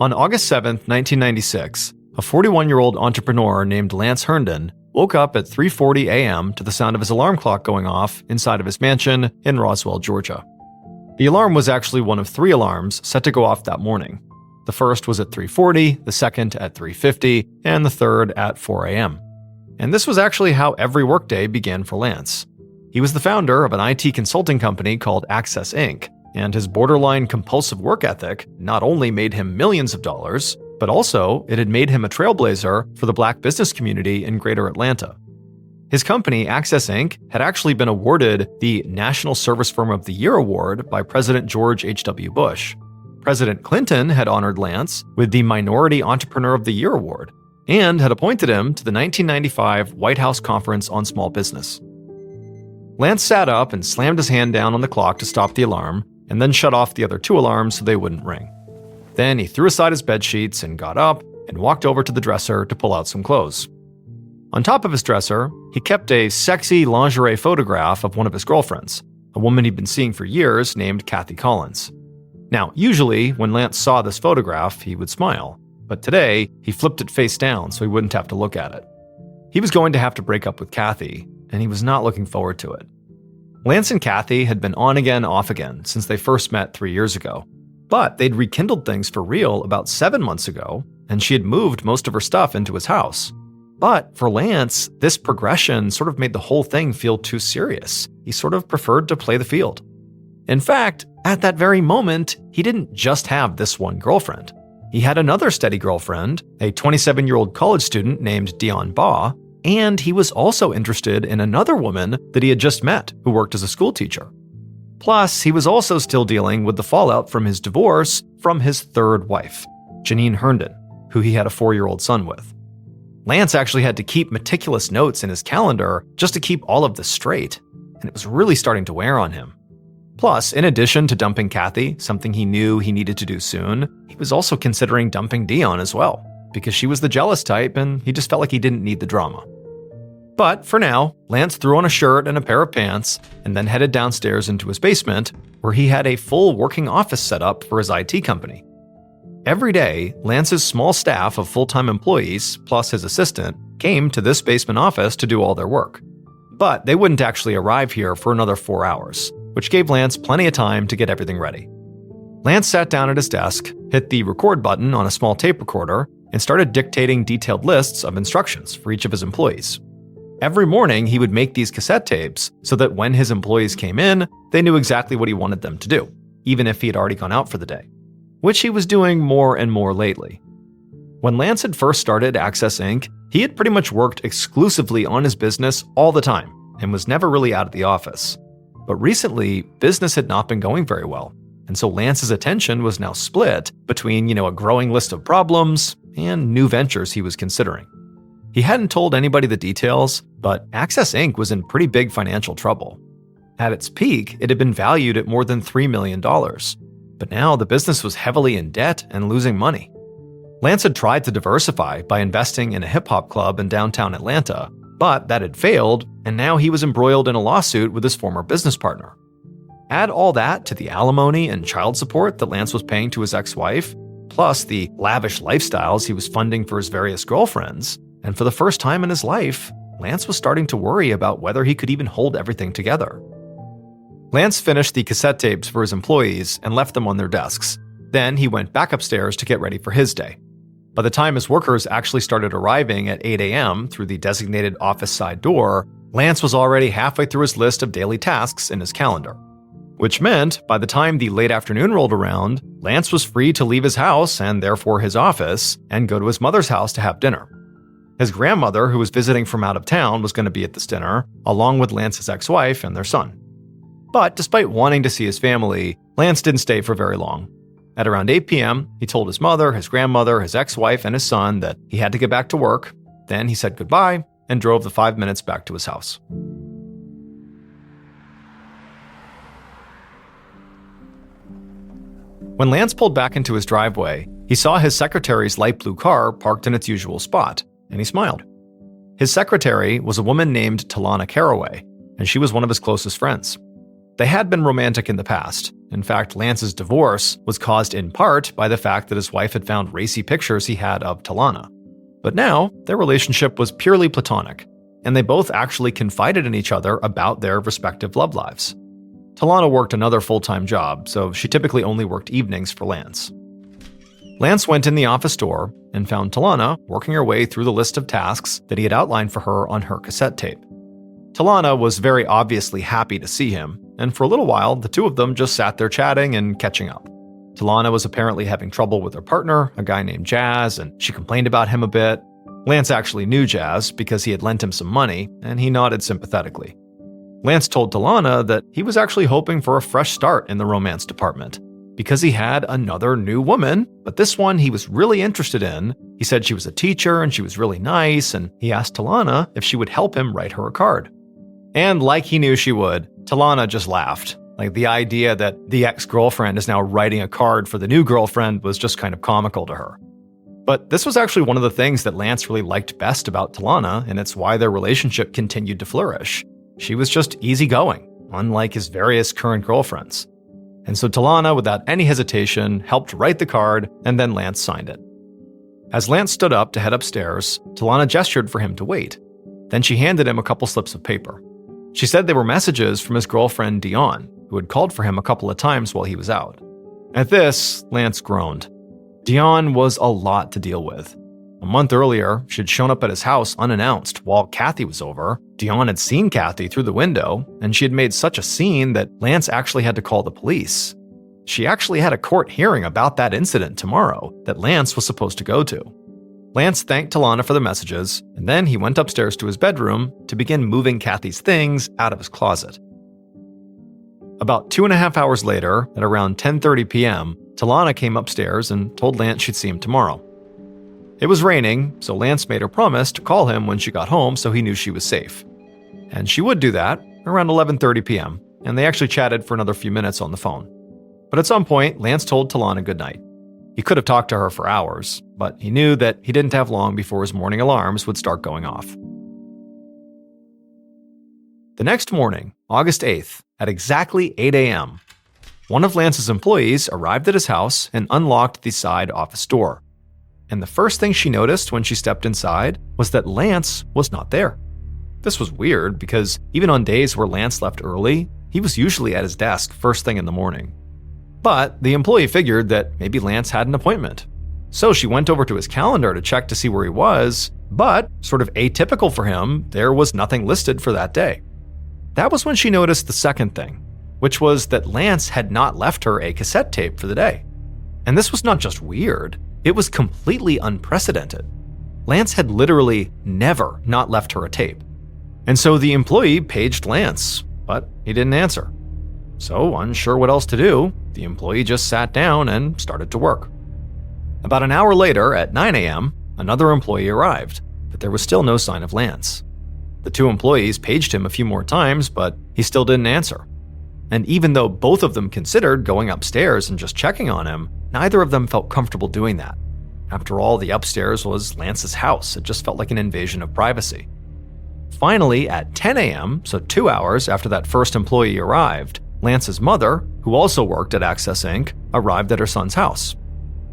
On August 7, 1996, a 41-year-old entrepreneur named Lance Herndon woke up at 3:40 a.m. to the sound of his alarm clock going off inside of his mansion in Roswell, Georgia. The alarm was actually one of 3 alarms set to go off that morning. The first was at 3:40, the second at 3:50, and the third at 4 a.m. And this was actually how every workday began for Lance. He was the founder of an IT consulting company called Access Inc., and his borderline compulsive work ethic not only made him millions of dollars, but also it had made him a trailblazer for the Black business community in Greater Atlanta. His company, Access Inc., had actually been awarded the National Service Firm of the Year award by President George H.W. Bush. President Clinton had honored Lance with the Minority Entrepreneur of the Year award and had appointed him to the 1995 White House Conference on Small Business. Lance sat up and slammed his hand down on the clock to stop the alarm, and then shut off the other 2 alarms so they wouldn't ring. Then he threw aside his bedsheets and got up and walked over to the dresser to pull out some clothes. On top of his dresser, he kept a sexy lingerie photograph of one of his girlfriends, a woman he'd been seeing for years named Kathy Collins. Now, usually, when Lance saw this photograph, he would smile, but today, he flipped it face down so he wouldn't have to look at it. He was going to have to break up with Kathy, and he was not looking forward to it. Lance and Kathy had been on again, off again since they first met 3 years ago, but they'd rekindled things for real about 7 months ago, and she had moved most of her stuff into his house. But for Lance, this progression sort of made the whole thing feel too serious. He sort of preferred to play the field. In fact, at that very moment, he didn't just have this one girlfriend. He had another steady girlfriend, a 27-year-old college student named Dion Baugh, and he was also interested in another woman that he had just met who worked as a school teacher. Plus, he was also still dealing with the fallout from his divorce from his 3rd wife, Janine Herndon, who he had a 4-year-old son with. Lance actually had to keep meticulous notes in his calendar just to keep all of this straight, and it was really starting to wear on him. Plus, in addition to dumping Kathy, something he knew he needed to do soon, he was also considering dumping Dion as well, because she was the jealous type and he just felt like he didn't need the drama. But for now, Lance threw on a shirt and a pair of pants and then headed downstairs into his basement, where he had a full working office set up for his IT company. Every day, Lance's small staff of full-time employees, plus his assistant, came to this basement office to do all their work. But they wouldn't actually arrive here for another 4 hours, which gave Lance plenty of time to get everything ready. Lance sat down at his desk, hit the record button on a small tape recorder, and started dictating detailed lists of instructions for each of his employees. Every morning, he would make these cassette tapes so that when his employees came in, they knew exactly what he wanted them to do, even if he had already gone out for the day, which he was doing more and more lately. When Lance had first started Access Inc., he had pretty much worked exclusively on his business all the time and was never really out of the office. But recently, business had not been going very well, and so Lance's attention was now split between, a growing list of problems and new ventures he was considering. He hadn't told anybody the details, but Access Inc. was in pretty big financial trouble. At its peak, it had been valued at more than $3 million, but now the business was heavily in debt and losing money. Lance had tried to diversify by investing in a hip-hop club in downtown Atlanta, but that had failed, and now he was embroiled in a lawsuit with his former business partner. Add all that to the alimony and child support that Lance was paying to his ex-wife, plus the lavish lifestyles he was funding for his various girlfriends, and for the first time in his life, Lance was starting to worry about whether he could even hold everything together. Lance finished the cassette tapes for his employees and left them on their desks. Then he went back upstairs to get ready for his day. By the time his workers actually started arriving at 8 a.m. through the designated office side door, Lance was already halfway through his list of daily tasks in his calendar. Which meant, by the time the late afternoon rolled around, Lance was free to leave his house, and therefore his office, and go to his mother's house to have dinner. His grandmother, who was visiting from out of town, was going to be at this dinner, along with Lance's ex-wife and their son. But despite wanting to see his family, Lance didn't stay for very long. At around 8 p.m., he told his mother, his grandmother, his ex-wife, and his son that he had to get back to work. Then he said goodbye and drove the 5 minutes back to his house. When Lance pulled back into his driveway, he saw his secretary's light blue car parked in its usual spot, and he smiled. His secretary was a woman named Talana Caraway, and she was one of his closest friends. They had been romantic in the past. In fact, Lance's divorce was caused in part by the fact that his wife had found racy pictures he had of Talana. But now, their relationship was purely platonic, and they both actually confided in each other about their respective love lives. Talana worked another full-time job, so she typically only worked evenings for Lance. Lance went in the office door and found Talana working her way through the list of tasks that he had outlined for her on her cassette tape. Talana was very obviously happy to see him, and for a little while, the two of them just sat there chatting and catching up. Talana was apparently having trouble with her partner, a guy named Jazz, and she complained about him a bit. Lance actually knew Jazz because he had lent him some money, and he nodded sympathetically. Lance told Talana that he was actually hoping for a fresh start in the romance department, because he had another new woman, but this one he was really interested in. He said she was a teacher and she was really nice, and he asked Talana if she would help him write her a card. And like he knew she would, Talana just laughed. Like, the idea that the ex-girlfriend is now writing a card for the new girlfriend was just kind of comical to her. But this was actually one of the things that Lance really liked best about Talana, and it's why their relationship continued to flourish. She was just easygoing, unlike his various current girlfriends. And so Talana, without any hesitation, helped write the card, and then Lance signed it. As Lance stood up to head upstairs, Talana gestured for him to wait. Then she handed him a couple slips of paper. She said they were messages from his girlfriend Dion, who had called for him a couple of times while he was out. At this, Lance groaned. Dion was a lot to deal with. A month earlier, she'd shown up at his house unannounced while Kathy was over. Dion had seen Kathy through the window, and she had made such a scene that Lance actually had to call the police. She actually had a court hearing about that incident tomorrow that Lance was supposed to go to. Lance thanked Talana for the messages, and then he went upstairs to his bedroom to begin moving Kathy's things out of his closet. About 2.5 hours later, at around 10:30 p.m., Talana came upstairs and told Lance she'd see him tomorrow. It was raining, so Lance made her promise to call him when she got home so he knew she was safe. And she would do that around 11:30 p.m., and they actually chatted for another few minutes on the phone. But at some point, Lance told Talana goodnight. He could have talked to her for hours, but he knew that he didn't have long before his morning alarms would start going off. The next morning, August 8th, at exactly 8 a.m., one of Lance's employees arrived at his house and unlocked the side office door. And the first thing she noticed when she stepped inside was that Lance was not there. This was weird because even on days where Lance left early, he was usually at his desk first thing in the morning. But the employee figured that maybe Lance had an appointment. So she went over to his calendar to check to see where he was, but, sort of atypical for him, there was nothing listed for that day. That was when she noticed the second thing, which was that Lance had not left her a cassette tape for the day. And this was not just weird, it was completely unprecedented. Lance had literally never not left her a tape. And so the employee paged Lance, but he didn't answer. So, unsure what else to do, the employee just sat down and started to work. About an hour later, at 9 a.m., another employee arrived, but there was still no sign of Lance. The two employees paged him a few more times, but he still didn't answer. And even though both of them considered going upstairs and just checking on him, neither of them felt comfortable doing that. After all, the upstairs was Lance's house. It just felt like an invasion of privacy. Finally, at 10 a.m., so 2 hours after that first employee arrived, Lance's mother, who also worked at Access Inc., arrived at her son's house.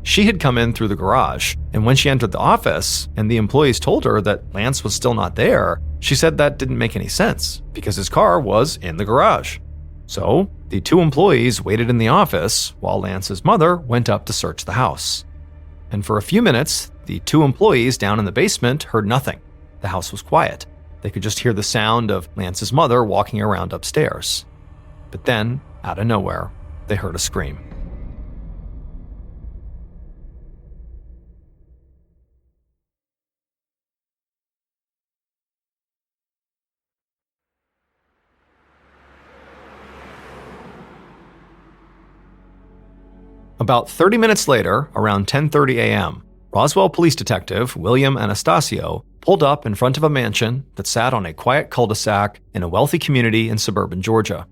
She had come in through the garage, and when she entered the office and the employees told her that Lance was still not there, she said that didn't make any sense because his car was in the garage. So, the two employees waited in the office while Lance's mother went up to search the house. And for a few minutes, the two employees down in the basement heard nothing. The house was quiet. They could just hear the sound of Lance's mother walking around upstairs. But then, out of nowhere, they heard a scream. About 30 minutes later, around 10:30 a.m., Roswell police detective William Anastasio pulled up in front of a mansion that sat on a quiet cul-de-sac in a wealthy community in suburban Georgia.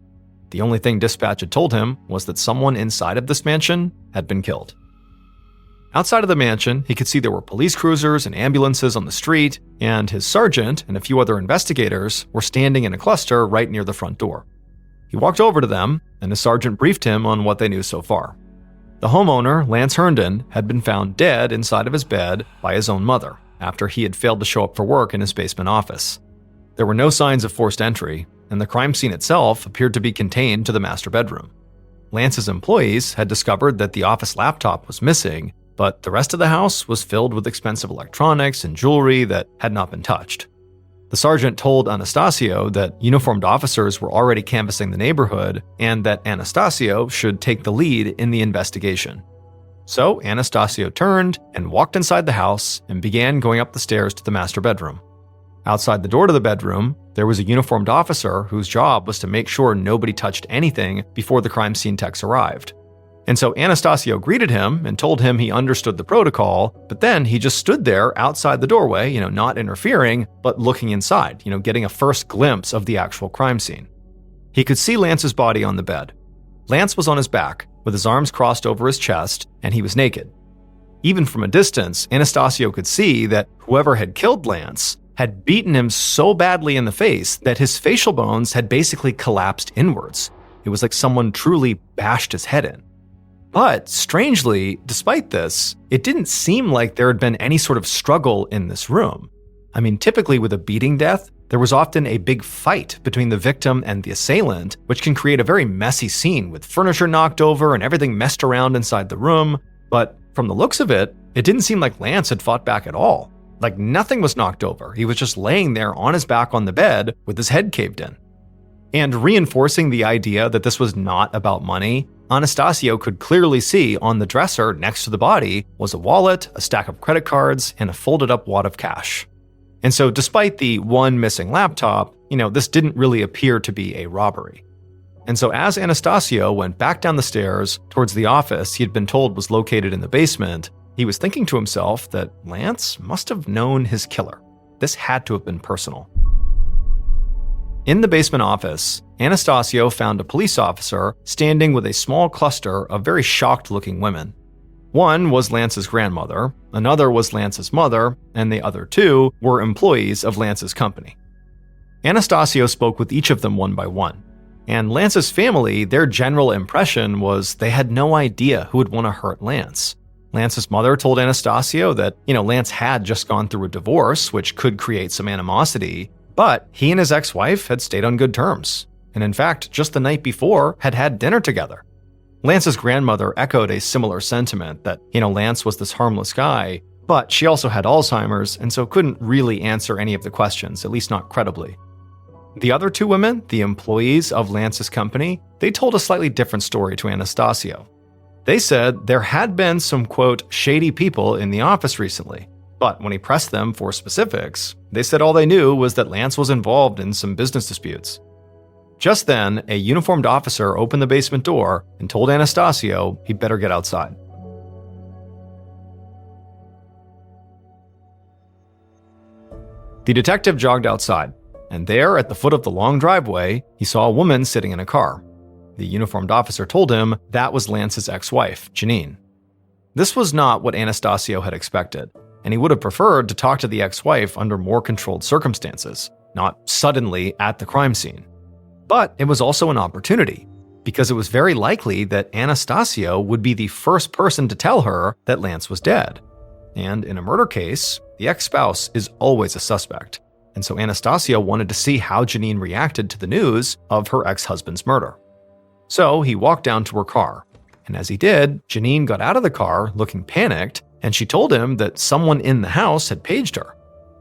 The only thing dispatch had told him was that someone inside of this mansion had been killed. Outside of the mansion, he could see there were police cruisers and ambulances on the street, and his sergeant and a few other investigators were standing in a cluster right near the front door. He walked over to them, and the sergeant briefed him on what they knew so far. The homeowner, Lance Herndon, had been found dead inside of his bed by his own mother after he had failed to show up for work in his basement office. There were no signs of forced entry, and the crime scene itself appeared to be contained to the master bedroom. Lance's employees had discovered that the office laptop was missing, but the rest of the house was filled with expensive electronics and jewelry that had not been touched. The sergeant told Anastasio that uniformed officers were already canvassing the neighborhood and that Anastasio should take the lead in the investigation. So Anastasio turned and walked inside the house and began going up the stairs to the master bedroom. Outside the door to the bedroom, there was a uniformed officer whose job was to make sure nobody touched anything before the crime scene techs arrived. And so Anastasio greeted him and told him he understood the protocol, but then he just stood there outside the doorway, not interfering, but looking inside, getting a first glimpse of the actual crime scene. He could see Lance's body on the bed. Lance was on his back, with his arms crossed over his chest, and he was naked. Even from a distance, Anastasio could see that whoever had killed Lance had beaten him so badly in the face that his facial bones had basically collapsed inwards. It was like someone truly bashed his head in. But strangely, despite this, it didn't seem like there had been any sort of struggle in this room. I mean, typically with a beating death, there was often a big fight between the victim and the assailant, which can create a very messy scene with furniture knocked over and everything messed around inside the room. But from the looks of it, it didn't seem like Lance had fought back at all. Like nothing was knocked over. He was just laying there on his back on the bed with his head caved in. And reinforcing the idea that this was not about money, Anastasio could clearly see on the dresser next to the body was a wallet, a stack of credit cards, and a folded up wad of cash. And so despite the one missing laptop, this didn't really appear to be a robbery. And so as Anastasio went back down the stairs towards the office he had been told was located in the basement, he was thinking to himself that Lance must have known his killer. This had to have been personal. In the basement office, Anastasio found a police officer standing with a small cluster of very shocked-looking women. One was Lance's grandmother, another was Lance's mother, and the other two were employees of Lance's company. Anastasio spoke with each of them one by one. And Lance's family, their general impression was they had no idea who would want to hurt Lance. Lance's mother told Anastasio that, Lance had just gone through a divorce, which could create some animosity, but he and his ex-wife had stayed on good terms. And in fact, just the night before, had had dinner together. Lance's grandmother echoed a similar sentiment that, Lance was this harmless guy, but she also had Alzheimer's and so couldn't really answer any of the questions, at least not credibly. The other two women, the employees of Lance's company, they told a slightly different story to Anastasio. They said there had been some, quote, shady people in the office recently, but when he pressed them for specifics, they said all they knew was that Lance was involved in some business disputes. Just then, a uniformed officer opened the basement door and told Anastasio he'd better get outside. The detective jogged outside, and there, at the foot of the long driveway, he saw a woman sitting in a car. The uniformed officer told him that was Lance's ex-wife, Janine. This was not what Anastasio had expected, and he would have preferred to talk to the ex-wife under more controlled circumstances, not suddenly at the crime scene. But it was also an opportunity, because it was very likely that Anastasio would be the first person to tell her that Lance was dead. And in a murder case, the ex-spouse is always a suspect, and so Anastasio wanted to see how Janine reacted to the news of her ex-husband's murder. So he walked down to her car, and as he did, Janine got out of the car looking panicked, and she told him that someone in the house had paged her.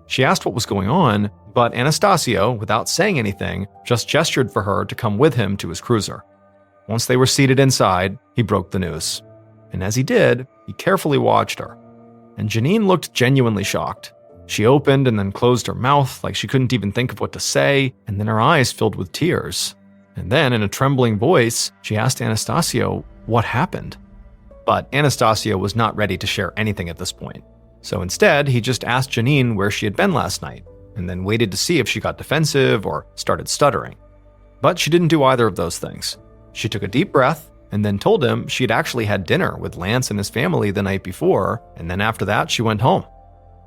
She asked what was going on, but Anastasio, without saying anything, just gestured for her to come with him to his cruiser. Once they were seated inside, he broke the news. And as he did, he carefully watched her. And Janine looked genuinely shocked. She opened and then closed her mouth like she couldn't even think of what to say, and then her eyes filled with tears. And then, in a trembling voice, she asked Anastasio what happened. But Anastasio was not ready to share anything at this point. So instead, he just asked Janine where she had been last night, and then waited to see if she got defensive or started stuttering. But she didn't do either of those things. She took a deep breath, and then told him she had actually had dinner with Lance and his family the night before, and then after that, she went home.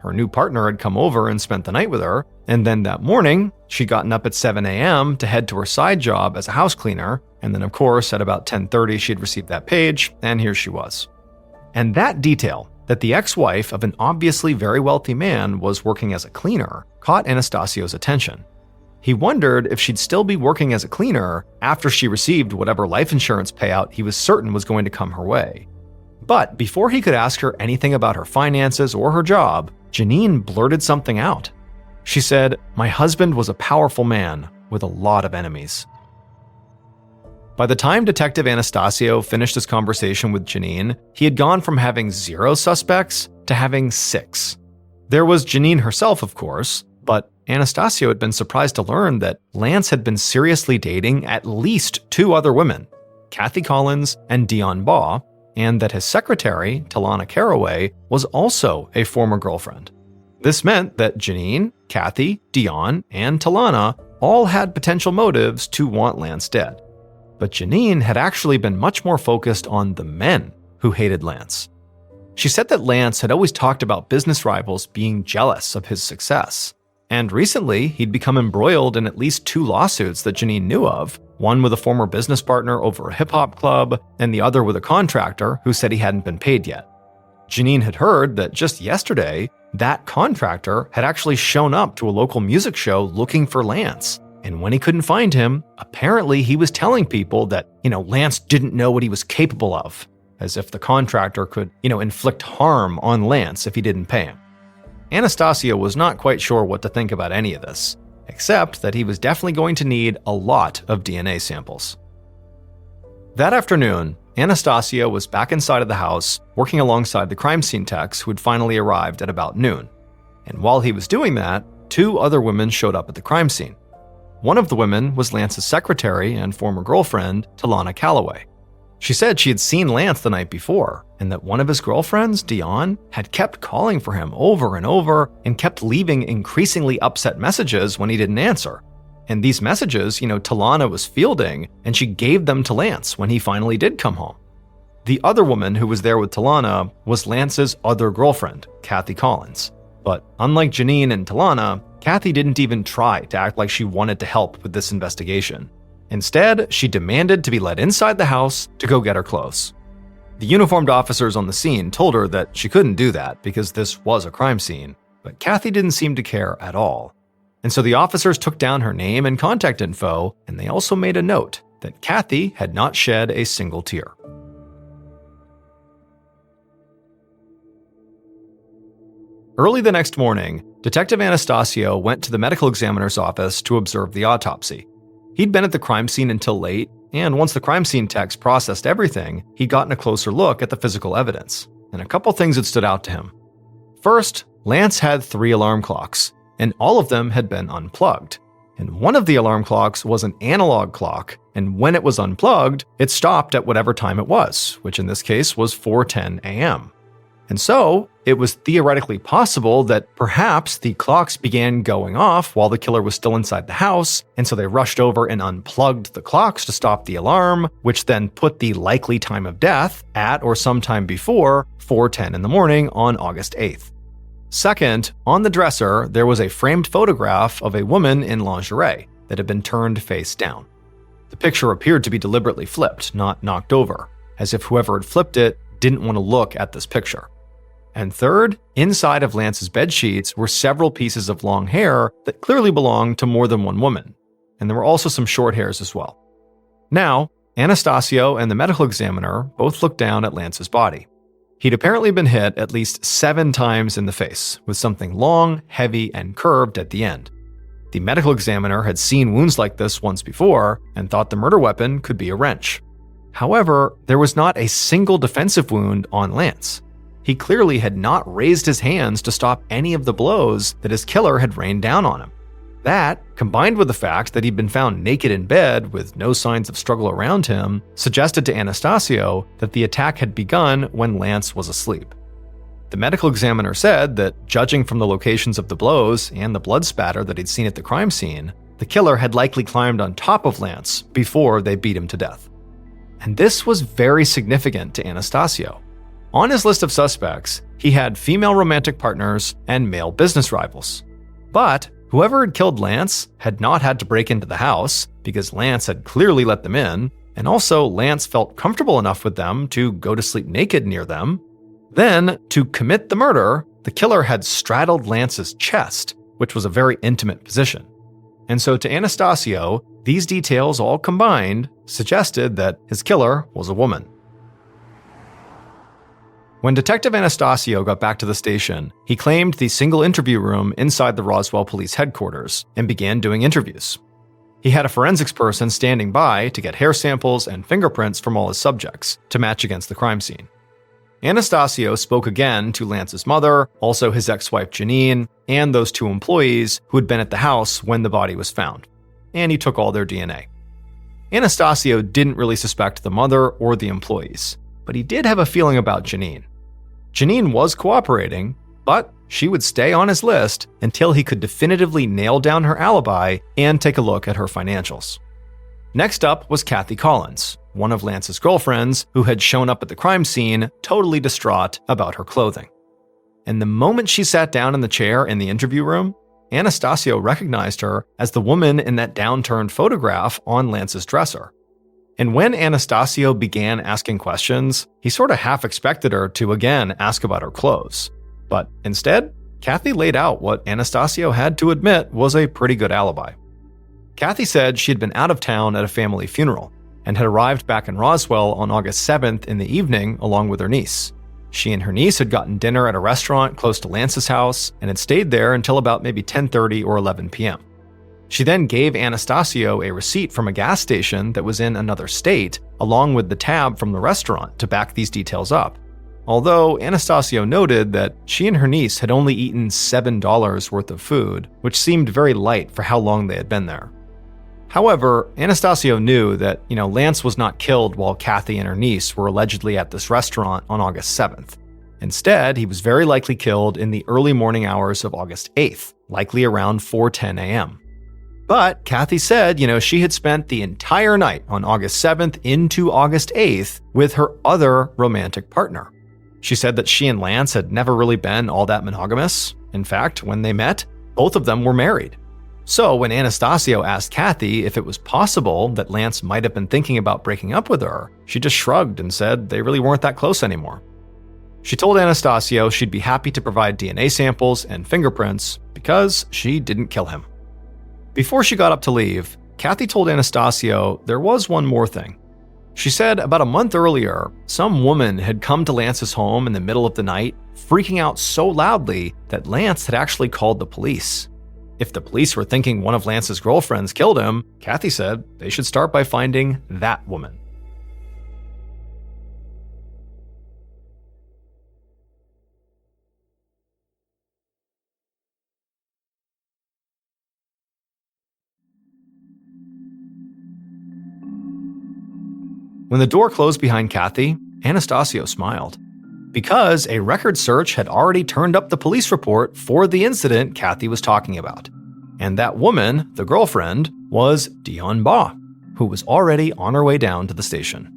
Her new partner had come over and spent the night with her, and then that morning, she'd gotten up at 7 a.m. to head to her side job as a house cleaner, and then of course at about 10:30 she'd received that page, and here she was. And that detail, that the ex-wife of an obviously very wealthy man was working as a cleaner, caught Anastasio's attention. He wondered if she'd still be working as a cleaner after she received whatever life insurance payout he was certain was going to come her way. But before he could ask her anything about her finances or her job, Janine blurted something out. She said, "My husband was a powerful man with a lot of enemies." By the time Detective Anastasio finished his conversation with Janine, he had gone from having 0 suspects to having 6. There was Janine herself, of course, but Anastasio had been surprised to learn that Lance had been seriously dating at least 2 other women, Kathy Collins and Dion Baugh, and that his secretary, Talana Caraway, was also a former girlfriend. This meant that Janine, Kathy, Dion, and Talana all had potential motives to want Lance dead. But Janine had actually been much more focused on the men who hated Lance. She said that Lance had always talked about business rivals being jealous of his success. And recently, he'd become embroiled in at least 2 lawsuits that Janine knew of, one with a former business partner over a hip-hop club, and the other with a contractor who said he hadn't been paid yet. Janine had heard that just yesterday, that contractor had actually shown up to a local music show looking for Lance. And when he couldn't find him, apparently he was telling people that, Lance didn't know what he was capable of, as if the contractor could, inflict harm on Lance if he didn't pay him. Anastasio was not quite sure what to think about any of this, except that he was definitely going to need a lot of DNA samples. That afternoon, Anastasio was back inside of the house, working alongside the crime scene techs who had finally arrived at about noon. And while he was doing that, 2 other women showed up at the crime scene. One of the women was Lance's secretary and former girlfriend, Talana Calloway. She said she had seen Lance the night before, and that one of his girlfriends, Dion, had kept calling for him over and over and kept leaving increasingly upset messages when he didn't answer. And these messages, Talana was fielding, and she gave them to Lance when he finally did come home. The other woman who was there with Talana was Lance's other girlfriend, Kathy Collins. But unlike Janine and Talana, Kathy didn't even try to act like she wanted to help with this investigation. Instead, she demanded to be let inside the house to go get her clothes. The uniformed officers on the scene told her that she couldn't do that because this was a crime scene, but Kathy didn't seem to care at all. And so the officers took down her name and contact info, and they also made a note that Kathy had not shed a single tear. Early the next morning, Detective Anastasio went to the medical examiner's office to observe the autopsy. He'd been at the crime scene until late, and once the crime scene techs processed everything, he'd gotten a closer look at the physical evidence, and a couple things had stood out to him. First, Lance had 3 alarm clocks, and all of them had been unplugged. And one of the alarm clocks was an analog clock, and when it was unplugged, it stopped at whatever time it was, which in this case was 4:10 a.m. And so, it was theoretically possible that perhaps the clocks began going off while the killer was still inside the house, and so they rushed over and unplugged the clocks to stop the alarm, which then put the likely time of death at or sometime before 4:10 in the morning on August 8th. Second, on the dresser, there was a framed photograph of a woman in lingerie that had been turned face down. The picture appeared to be deliberately flipped, not knocked over, as if whoever had flipped it didn't want to look at this picture. And third, inside of Lance's bed sheets were several pieces of long hair that clearly belonged to more than one woman, and there were also some short hairs as well. Now, Anastasio and the medical examiner both looked down at Lance's body. He'd apparently been hit at least 7 times in the face, with something long, heavy, and curved at the end. The medical examiner had seen wounds like this once before and thought the murder weapon could be a wrench. However, there was not a single defensive wound on Lance. He clearly had not raised his hands to stop any of the blows that his killer had rained down on him. That, combined with the fact that he'd been found naked in bed with no signs of struggle around him, suggested to Anastasio that the attack had begun when Lance was asleep. The medical examiner said that, judging from the locations of the blows and the blood spatter that he'd seen at the crime scene, the killer had likely climbed on top of Lance before they beat him to death. And this was very significant to Anastasio. On his list of suspects, he had female romantic partners and male business rivals. But whoever had killed Lance had not had to break into the house because Lance had clearly let them in, and also Lance felt comfortable enough with them to go to sleep naked near them. Then, to commit the murder, the killer had straddled Lance's chest, which was a very intimate position. And so to Anastasio, these details all combined suggested that his killer was a woman. When Detective Anastasio got back to the station, he claimed the single interview room inside the Roswell Police headquarters and began doing interviews. He had a forensics person standing by to get hair samples and fingerprints from all his subjects to match against the crime scene. Anastasio spoke again to Lance's mother, also his ex-wife Janine, and those 2 employees who had been at the house when the body was found, and he took all their DNA. Anastasio didn't really suspect the mother or the employees, but he did have a feeling about Janine. Janine was cooperating, but she would stay on his list until he could definitively nail down her alibi and take a look at her financials. Next up was Kathy Collins, one of Lance's girlfriends who had shown up at the crime scene totally distraught about her clothing. And the moment she sat down in the chair in the interview room, Anastasio recognized her as the woman in that downturned photograph on Lance's dresser. And when Anastasio began asking questions, he sort of half expected her to again ask about her clothes. But instead, Kathy laid out what Anastasio had to admit was a pretty good alibi. Kathy said she had been out of town at a family funeral and had arrived back in Roswell on August 7th in the evening along with her niece. She and her niece had gotten dinner at a restaurant close to Lance's house and had stayed there until about maybe 10:30 or 11 p.m. She then gave Anastasio a receipt from a gas station that was in another state, along with the tab from the restaurant to back these details up. Although Anastasio noted that she and her niece had only eaten $7 worth of food, which seemed very light for how long they had been there. However, Anastasio knew that, Lance was not killed while Kathy and her niece were allegedly at this restaurant on August 7th. Instead, he was very likely killed in the early morning hours of August 8th, likely around 4:10 a.m. But Kathy said, she had spent the entire night on August 7th into August 8th with her other romantic partner. She said that she and Lance had never really been all that monogamous. In fact, when they met, both of them were married. So when Anastasio asked Kathy if it was possible that Lance might have been thinking about breaking up with her, she just shrugged and said they really weren't that close anymore. She told Anastasio she'd be happy to provide DNA samples and fingerprints because she didn't kill him. Before she got up to leave, Kathy told Anastasio there was one more thing. She said about a month earlier, some woman had come to Lance's home in the middle of the night, freaking out so loudly that Lance had actually called the police. If the police were thinking one of Lance's girlfriends killed him, Kathy said they should start by finding that woman. When the door closed behind Kathy, Anastasio smiled, because a record search had already turned up the police report for the incident Kathy was talking about. And that woman, the girlfriend, was Dion Baugh, who was already on her way down to the station.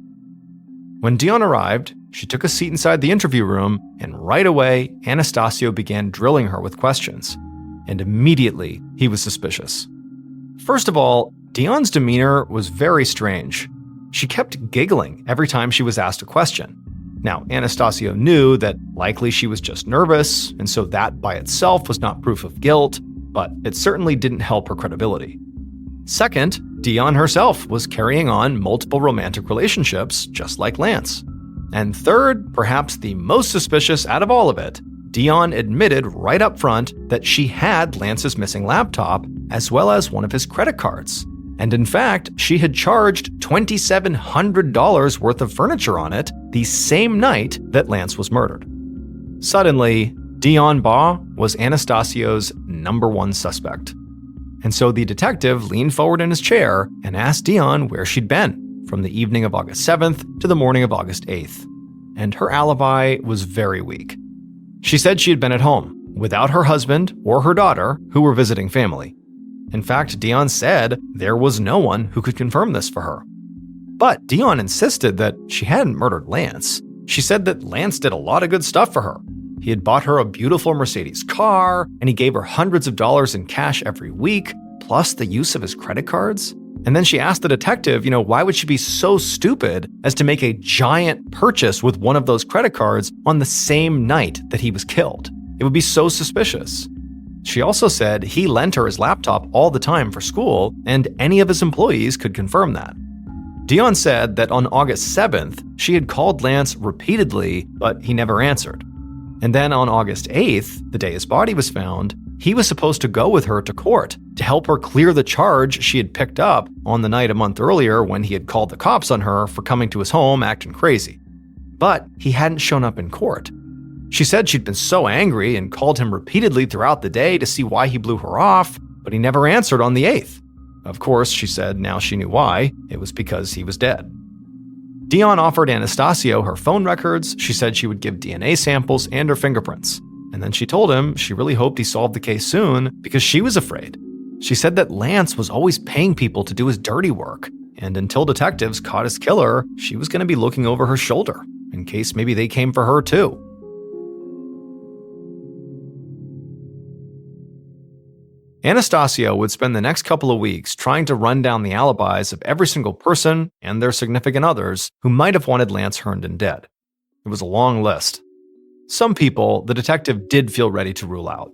When Dion arrived, she took a seat inside the interview room, and right away, Anastasio began drilling her with questions. And immediately, he was suspicious. First of all, Dion's demeanor was very strange. She kept giggling every time she was asked a question. Now, Anastasio knew that likely she was just nervous, and so that by itself was not proof of guilt, but it certainly didn't help her credibility. Second, Dion herself was carrying on multiple romantic relationships, just like Lance. And third, perhaps the most suspicious out of all of it, Dion admitted right up front that she had Lance's missing laptop, as well as one of his credit cards. And in fact, she had charged $2,700 worth of furniture on it the same night that Lance was murdered. Suddenly, Dion Baugh was Anastasio's number one suspect. And so the detective leaned forward in his chair and asked Dion where she'd been from the evening of August 7th to the morning of August 8th. And her alibi was very weak. She said she had been at home, without her husband or her daughter, who were visiting family. In fact, Dion said there was no one who could confirm this for her. But Dion insisted that she hadn't murdered Lance, She said that Lance did a lot of good stuff for her. He had bought her a beautiful Mercedes car, and he gave her hundreds of dollars in cash every week, plus the use of his credit cards. And then she asked the detective, why would she be so stupid as to make a giant purchase with one of those credit cards on the same night that he was killed? It would be so suspicious. She also said he lent her his laptop all the time for school, and any of his employees could confirm that. Dion said that on August 7th, she had called Lance repeatedly, but he never answered. And then on August 8th, the day his body was found, he was supposed to go with her to court to help her clear the charge she had picked up on the night a month earlier when he had called the cops on her for coming to his home acting crazy. But he hadn't shown up in court. She said she'd been so angry and called him repeatedly throughout the day to see why he blew her off, but he never answered on the 8th. Of course, she said now she knew why. It was because he was dead. Dion offered Anastasio her phone records. She said she would give DNA samples and her fingerprints. And then she told him she really hoped he solved the case soon because she was afraid. She said that Lance was always paying people to do his dirty work, and until detectives caught his killer, she was going to be looking over her shoulder, in case maybe they came for her too. Anastasio would spend the next couple of weeks trying to run down the alibis of every single person and their significant others who might have wanted Lance Herndon dead. It was a long list. Some people the detective did feel ready to rule out.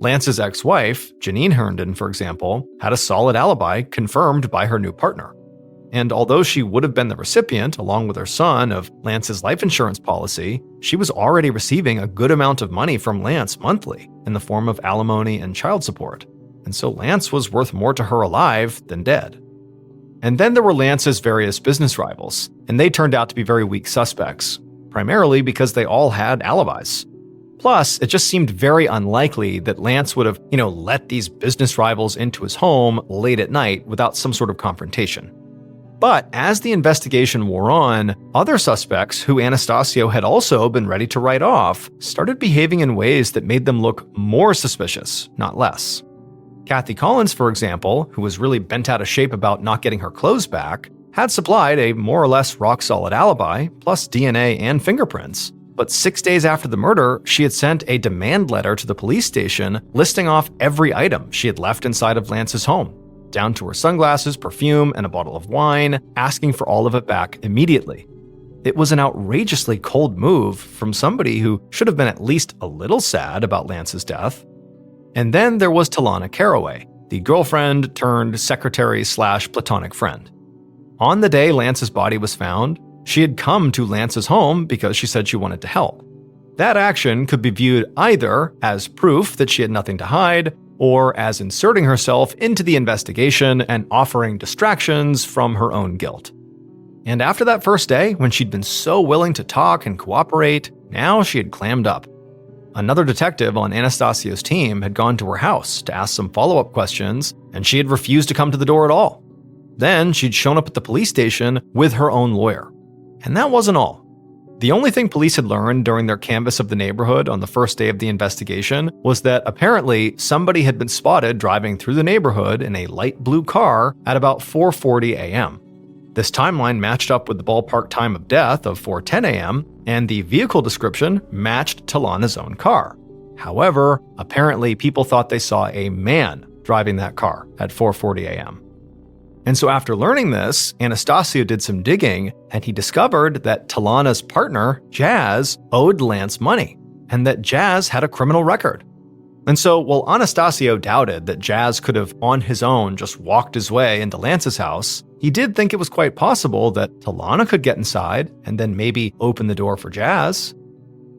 Lance's ex-wife, Janine Herndon, for example, had a solid alibi confirmed by her new partner. And although she would have been the recipient, along with her son, of Lance's life insurance policy, she was already receiving a good amount of money from Lance monthly in the form of alimony and child support. And so Lance was worth more to her alive than dead. And then there were Lance's various business rivals, and they turned out to be very weak suspects, primarily because they all had alibis. Plus, it just seemed very unlikely that Lance would have, let these business rivals into his home late at night without some sort of confrontation. But as the investigation wore on, other suspects who Anastasio had also been ready to write off started behaving in ways that made them look more suspicious, not less. Kathy Collins, for example, who was really bent out of shape about not getting her clothes back, had supplied a more or less rock-solid alibi, plus DNA and fingerprints. But 6 days after the murder, she had sent a demand letter to the police station listing off every item she had left inside of Lance's home, down to her sunglasses, perfume, and a bottle of wine, asking for all of it back immediately. It was an outrageously cold move from somebody who should have been at least a little sad about Lance's death. And then there was Talana Caraway, the girlfriend turned secretary/platonic friend. On the day Lance's body was found, she had come to Lance's home because she said she wanted to help. That action could be viewed either as proof that she had nothing to hide, or as inserting herself into the investigation and offering distractions from her own guilt. And after that first day, when she'd been so willing to talk and cooperate, now she had clammed up. Another detective on Anastasio's team had gone to her house to ask some follow-up questions, and she had refused to come to the door at all. Then she'd shown up at the police station with her own lawyer. And that wasn't all. The only thing police had learned during their canvass of the neighborhood on the first day of the investigation was that apparently somebody had been spotted driving through the neighborhood in a light blue car at about 4:40 a.m. This timeline matched up with the ballpark time of death of 4:10 a.m., and the vehicle description matched Talana's own car. However, apparently people thought they saw a man driving that car at 4:40 a.m. And so after learning this, Anastasio did some digging, and he discovered that Talana's partner, Jazz, owed Lance money, and that Jazz had a criminal record. And so while Anastasio doubted that Jazz could have on his own just walked his way into Lance's house, he did think it was quite possible that Talana could get inside and then maybe open the door for Jazz.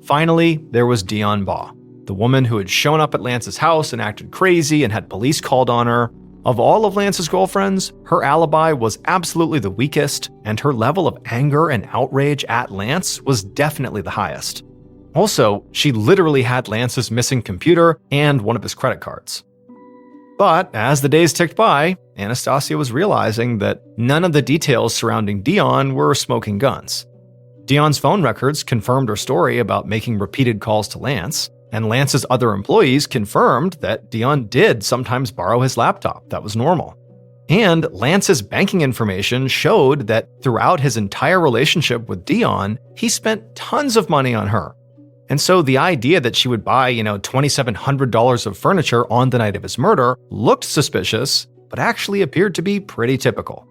Finally, there was Dion Baugh, the woman who had shown up at Lance's house and acted crazy and had police called on her. Of all of Lance's girlfriends, her alibi was absolutely the weakest, and her level of anger and outrage at Lance was definitely the highest. Also, she literally had Lance's missing computer and one of his credit cards. But as the days ticked by, Anastasia was realizing that none of the details surrounding Dion were smoking guns. Dion's phone records confirmed her story about making repeated calls to Lance, and Lance's other employees confirmed that Dion did sometimes borrow his laptop. That was normal. And Lance's banking information showed that throughout his entire relationship with Dion, he spent tons of money on her. And so the idea that she would buy, $2,700 of furniture on the night of his murder looked suspicious, but actually appeared to be pretty typical.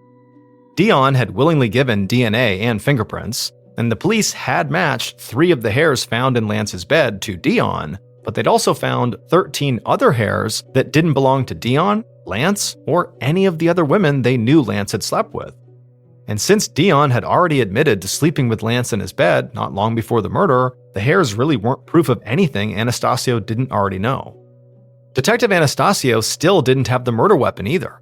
Dion had willingly given DNA and fingerprints, and the police had matched 3 of the hairs found in Lance's bed to Dion, but they'd also found 13 other hairs that didn't belong to Dion, Lance, or any of the other women they knew Lance had slept with. And since Dion had already admitted to sleeping with Lance in his bed not long before the murder, the hairs really weren't proof of anything Anastasio didn't already know. Detective Anastasio still didn't have the murder weapon either.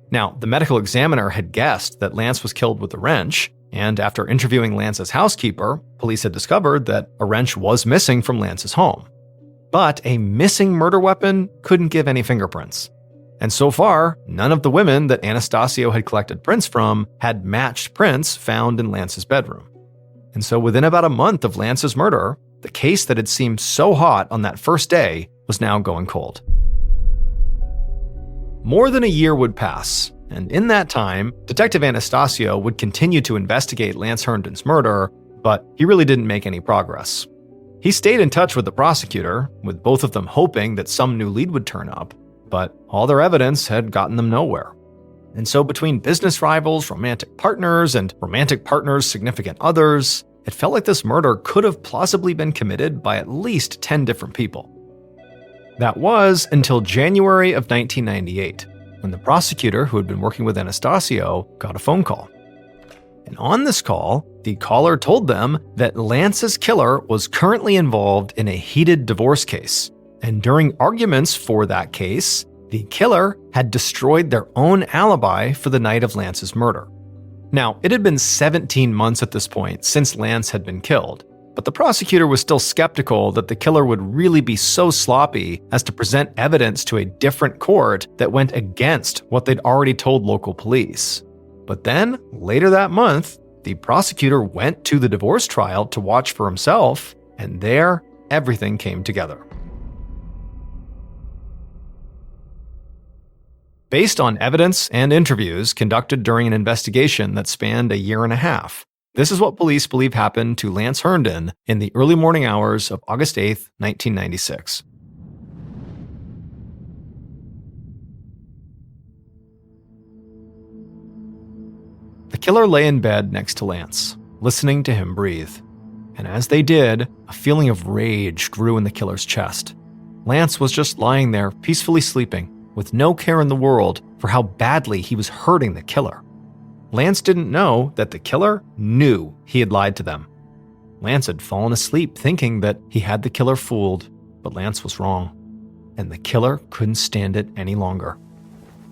Now, the medical examiner had guessed that Lance was killed with a wrench, and after interviewing Lance's housekeeper, police had discovered that a wrench was missing from Lance's home. But a missing murder weapon couldn't give any fingerprints. And so far, none of the women that Anastasio had collected prints from had matched prints found in Lance's bedroom. And so within about a month of Lance's murder, the case that had seemed so hot on that first day was now going cold. More than a year would pass, and in that time, Detective Anastasio would continue to investigate Lance Herndon's murder, but he really didn't make any progress. He stayed in touch with the prosecutor, with both of them hoping that some new lead would turn up, but all their evidence had gotten them nowhere. And so between business rivals, romantic partners, and romantic partners' significant others, it felt like this murder could have plausibly been committed by at least 10 different people. That was until January of 1998, when the prosecutor who had been working with Anastasio got a phone call. And on this call, the caller told them that Lance's killer was currently involved in a heated divorce case. And during arguments for that case, the killer had destroyed their own alibi for the night of Lance's murder. Now, it had been 17 months at this point since Lance had been killed, but the prosecutor was still skeptical that the killer would really be so sloppy as to present evidence to a different court that went against what they'd already told local police. But then, later that month, the prosecutor went to the divorce trial to watch for himself, and there, everything came together. Based on evidence and interviews conducted during an investigation that spanned a year and a half, this is what police believe happened to Lance Herndon in the early morning hours of August 8, 1996. The killer lay in bed next to Lance, listening to him breathe. And as they did, a feeling of rage grew in the killer's chest. Lance was just lying there, peacefully sleeping, with no care in the world for how badly he was hurting the killer. Lance didn't know that the killer knew he had lied to them. Lance had fallen asleep thinking that he had the killer fooled, but Lance was wrong, and the killer couldn't stand it any longer.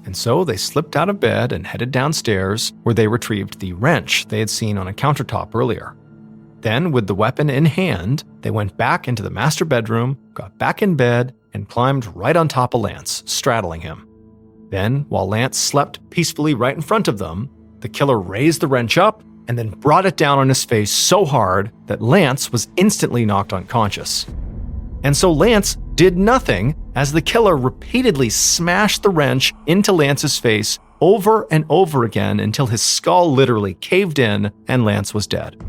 And so they slipped out of bed and headed downstairs, where they retrieved the wrench they had seen on a countertop earlier. Then, with the weapon in hand, they went back into the master bedroom, got back in bed, and climbed right on top of Lance, straddling him. Then, while Lance slept peacefully right in front of them, the killer raised the wrench up and then brought it down on his face so hard that Lance was instantly knocked unconscious. And so Lance did nothing as the killer repeatedly smashed the wrench into Lance's face over and over again until his skull literally caved in and Lance was dead.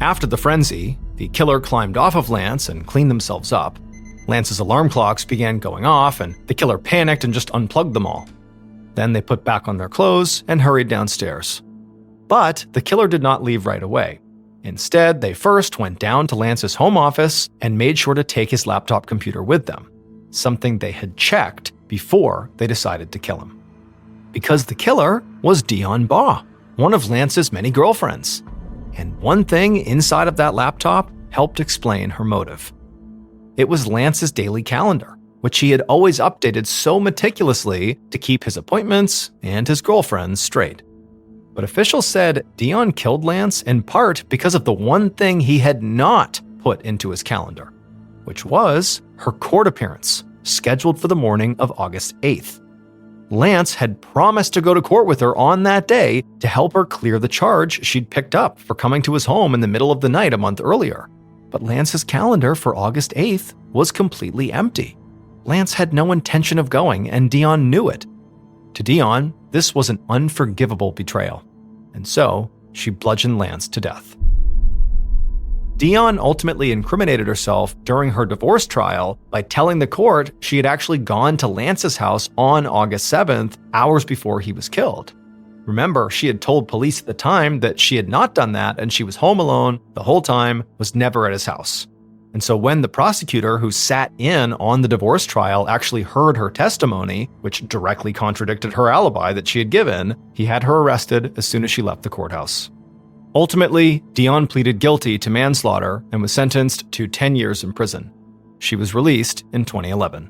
After the frenzy, the killer climbed off of Lance and cleaned themselves up. Lance's alarm clocks began going off, and the killer panicked and just unplugged them all. Then they put back on their clothes and hurried downstairs. But the killer did not leave right away. Instead, they first went down to Lance's home office and made sure to take his laptop computer with them, something they had checked before they decided to kill him. Because the killer was Dion Baugh, one of Lance's many girlfriends. And one thing inside of that laptop helped explain her motive. It was Lance's daily calendar, which he had always updated so meticulously to keep his appointments and his girlfriends straight. But officials said Dion killed Lance in part because of the one thing he had not put into his calendar, which was her court appearance, scheduled for the morning of August 8th. Lance had promised to go to court with her on that day to help her clear the charge she'd picked up for coming to his home in the middle of the night a month earlier. But Lance's calendar for August 8th was completely empty. Lance had no intention of going, and Dion knew it. To Dion, this was an unforgivable betrayal, and so she bludgeoned Lance to death. Dion ultimately incriminated herself during her divorce trial by telling the court she had actually gone to Lance's house on August 7th, hours before he was killed. Remember, she had told police at the time that she had not done that and she was home alone the whole time, was never at his house. And so when the prosecutor who sat in on the divorce trial actually heard her testimony, which directly contradicted her alibi that she had given, he had her arrested as soon as she left the courthouse. Ultimately, Dion pleaded guilty to manslaughter and was sentenced to 10 years in prison. She was released in 2011.